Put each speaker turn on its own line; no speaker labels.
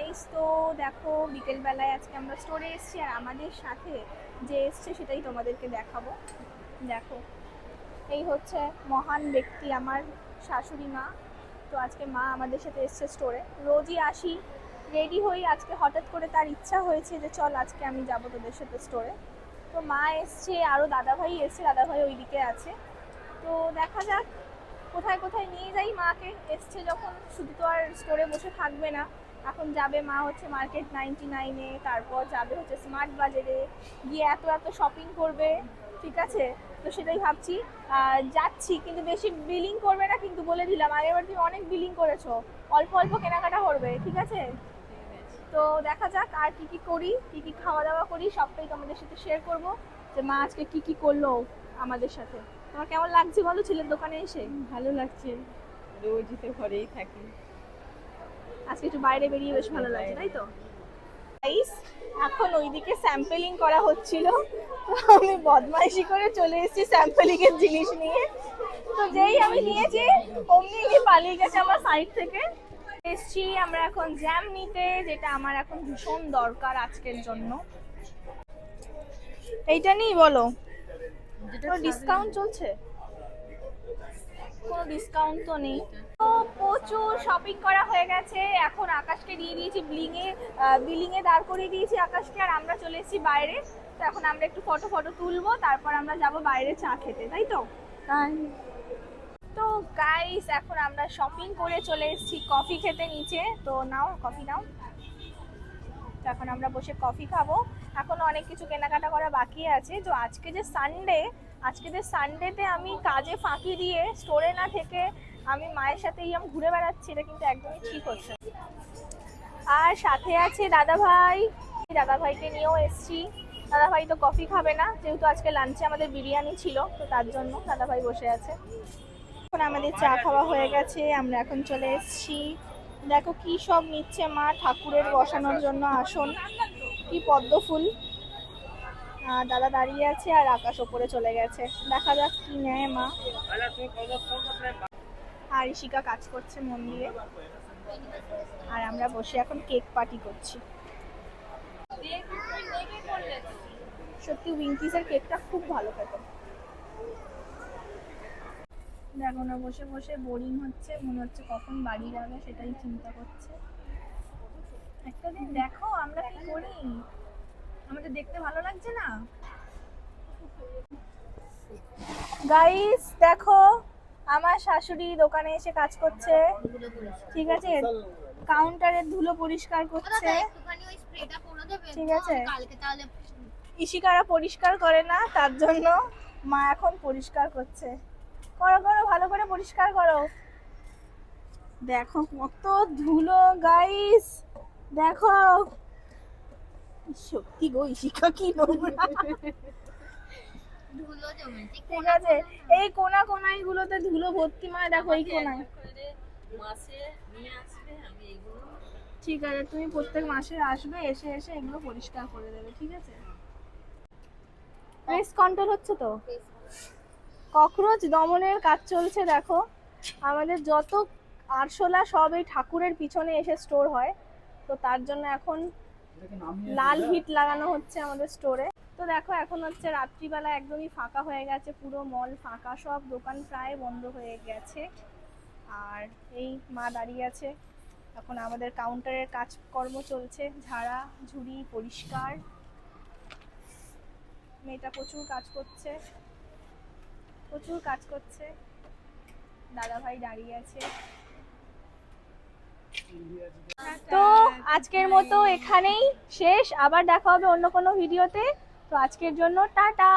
Guys, তো দেখো বিকেলবেলায় আজকে আমরা স্টোরে এসেছি আর আমাদের সাথে যে এসছে সেটাই তোমাদেরকে দেখাবো। দেখো, এই হচ্ছে মহান ব্যক্তি আমার শাশুড়ি মা। তো আজকে মা আমাদের সাথে এসছে স্টোরে। রোজই আসি, রেডি হই, আজকে হঠাৎ করে তার ইচ্ছা হয়েছে যে চল আজকে আমি যাবো তোদের সাথে স্টোরে। তো মা এসছে, আরও দাদাভাই এসছে, দাদাভাই ওইদিকে আছে। তো দেখা যাক কোথায় কোথায় নিয়ে যাই মাকে। এসছে যখন শুধু তো আর স্টোরে বসে থাকবে না, এখন যাবে মা হচ্ছে মার্কেট 99-এ, তারপর যাবে হচ্ছে স্মার্ট বাজারে, গিয়ে এত এত শপিং করবে। ঠিক আছে, তো সেটাই ভাবছি। যাচ্ছি, কিন্তু বেশি বিলিং করবে না কিন্তু, বলে দিলাম। আগেরবার তুমি অনেক বিলিং করেছো, অল্প অল্প কেনাকাটা করবে, ঠিক আছে? তো দেখা যাক আর কি কি করি, কি কি খাওয়া দাওয়া করি, সবটাই তোমাদের সাথে শেয়ার করব। যে মা আজকে কি কি করলো আমাদের সাথে। তোমার কেমন লাগছে বলো ছেলের দোকানে এসে?
ভালো লাগছে, রোজই তো ঘরেই থাকি।
আজকে একটু বাইরে বেরিয়ে বেশ ভালো লাগছে, তাই তো? গাইস, এখন ওইদিকে স্যাম্পলিং করা হচ্ছিল, তো আমি বদমাইশি করে চলে এসেছি স্যাম্পলিং এর জিনিস নিয়ে। তো যেই আমি নিয়েছি অমনি পালিয়ে গেছে আমার সাইড থেকে। এসছি আমরা এখন জ্যাম নিতে, যেটা আমার এখন ভীষণ দরকার আজকের জন্য। এইটা নিই বলো, কোনো ডিসকাউন্ট চলছে? কোনো ডিসকাউন্ট তো নেই। তো প্রচুর শপিং করা হয়ে গেছে, এখন আকাশকে দিয়ে দিয়েছি বিলিং এ দাঁড় করিয়ে দিয়েছি আকাশকে, আর আমরা চলে এসেছি বাইরে। তো এখন আমরা একটু ফটো ফটো তুলবো, তারপর আমরা যাব বাইরে চা খেতে, তাই তো?
তাই
তো গাইস, এখন আমরা শপিং করে চলে এসেছি কফি খেতে নিচে। তো নাও কফি নাও। তো এখন আমরা বসে কফি খাবো। এখন অনেক কিছু কেনাকাটা করা বাকি আছে। তো আজকে যে সানডেতে আমি কাজে ফাঁকি দিয়ে স্টোরে না থেকে আমি মায়ের সাথেই আমি ঘুরে বেড়াচ্ছি, এটা কিন্তু একদমই ঠিক হচ্ছে। আর সাথে আছে দাদাভাইকে নিয়েও এসেছি। দাদাভাই তো কফি খাবে না, যেহেতু আজকে লাঞ্চে আমাদের বিরিয়ানি ছিল, তো তার জন্য দাদাভাই বসে আছে। এখন আমাদের চা খাওয়া হয়ে গেছে, আমরা এখন চলে এসেছি। দেখো কি সব নিচ্ছে মা ঠাকুরের বসানোর জন্য আসন, কি পদ্ম ফুল। দাদা দাঁড়িয়ে আছে আর আকাশ ওপরে চলে গেছে, দেখা যাক কি নেয় মা। আর ঋষিকা কাজ করছে মন দিয়ে, আর আমরা বসে এখন কেক পার্টি করছি। সত্যি উইঙ্কিসের কেকটা খুব ভালো খেতে। দেখো না, বসে বসে বোরিং হচ্ছে, মনে হচ্ছে কখন বাড়ি যাবে সেটাই চিন্তা করছে। একটা দিন দেখো আমরা কি করি, আমাদের দেখতে ভালো লাগছে না? গাইস দেখো, আমার শাশুড়ি দোকানে এসে কাজ করছে, ঠিক আছে? কাউন্টারের ধুলো পরিষ্কার করছে, ঠিক আছে? ইশিকারা পরিষ্কার করে না, তার জন্য মা এখন পরিষ্কার করছে। করো করো, ভালো করে পরিষ্কার করো। দেখো কত ধুলো গাইস, দেখো। সত্যি গো, ইশিকা কি নোংরা। ঠিক আছে, এই কোনা কোনায় গুলোতে ধুলো ভর্তি, মানে দেখো এই কোনায়। ঠিক আছে, তুমি প্রত্যেক মাসে আসবে, এসে এসে এগুলো পরিষ্কার করে দেবে, ঠিক আছে? পেস্ট কন্ট্রোল হচ্ছে তো, ককরোচ দমনের কাজ চলছে। দেখো আমাদের যত আরশোলা সব এই ঠাকুরের পিছনে এসে স্টোর হয়, তো তার জন্য এখন লাল হিট লাগানো হচ্ছে আমাদের স্টোরে। তো দেখো এখন হচ্ছে রাত্রিবেলা, একদমই ফাঁকা হয়ে গেছে, পুরো মল ফাঁকা, সব দোকান প্রায় বন্ধ হয়ে গেছে। আর এই মা দাঁড়িয়ে আছে, এখন আমাদের কাউন্টারের কাজকর্ম চলছে, ঝাড়া ঝুড়ি পরিষ্কার। মেয়েটা প্রচুর কাজ করছে, প্রচুর কাজ করছে। দাদা ভাই দাঁড়িয়ে আছে। তো আজকের মতো এখানেই শেষ, আবার দেখা হবে অন্য কোনো ভিডিওতে। তো আজকের জন্য টাটা।